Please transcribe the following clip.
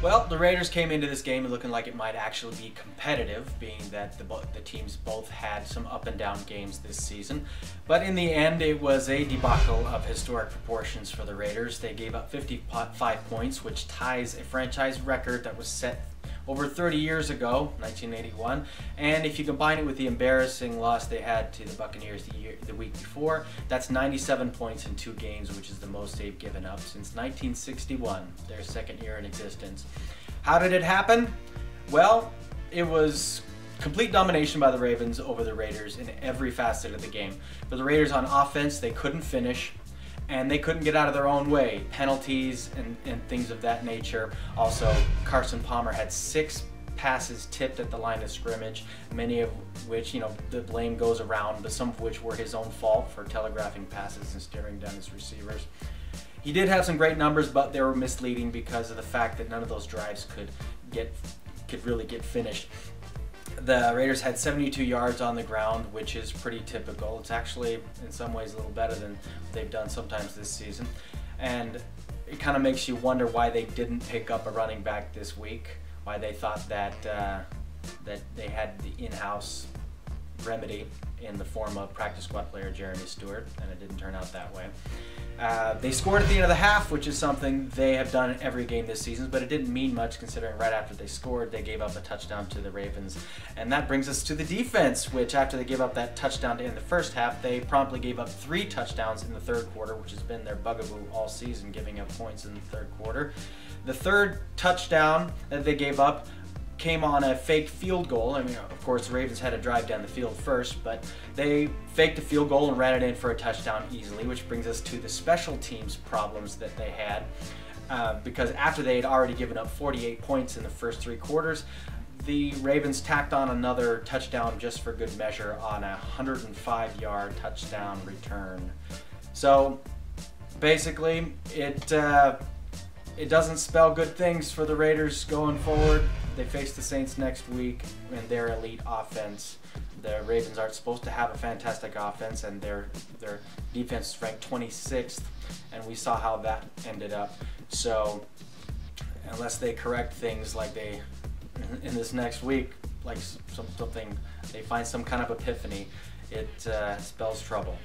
Well, the Raiders came into this game looking like it might actually be competitive, being that the teams both had some up and down games this season. But in the end, it was a debacle of historic proportions for the Raiders. They gave up 55 points, which ties a franchise record that was set over 30 years ago, 1981. And if you combine it with the embarrassing loss they had to the Buccaneers the week before, that's 97 points in 2 games, which is the most they've given up since 1961, their second year in existence. How did it happen? Well, it was complete domination by the Ravens over the Raiders in every facet of the game. For the Raiders on offense, they couldn't finish, and they couldn't get out of their own way. Penalties and things of that nature. Also, Carson Palmer had 6 passes tipped at the line of scrimmage, many of which, the blame goes around, but some of which were his own fault for telegraphing passes and staring down his receivers. He did have some great numbers, but they were misleading because of the fact that none of those drives could really get finished. The Raiders had 72 yards on the ground, which is pretty typical. It's actually, in some ways, a little better than they've done sometimes this season. And it kind of makes you wonder why they didn't pick up a running back this week, why they thought that they had the in-house remedy in the form of practice squad player Jeremy Stewart, and it didn't turn out that way. They scored at the end of the half, which is something they have done in every game this season, but it didn't mean much considering right after they scored, they gave up a touchdown to the Ravens. And that brings us to the defense, which after they gave up that touchdown to end the first half, they promptly gave up 3 touchdowns in the third quarter, which has been their bugaboo all season, giving up points in the third quarter. The third touchdown that they gave up came on a fake field goal. I mean, of course, the Ravens had to drive down the field first, but they faked a field goal and ran it in for a touchdown easily, which brings us to the special teams problems that they had. Because after they had already given up 48 points in the first 3 quarters, the Ravens tacked on another touchdown just for good measure on a 105-yard touchdown return. So basically, it doesn't spell good things for the Raiders going forward. They face the Saints next week and their elite offense. The Ravens aren't supposed to have a fantastic offense, and their defense is ranked 26th, and we saw how that ended up. So unless they correct things like they in this next week, like something, they find some kind of epiphany, it spells trouble.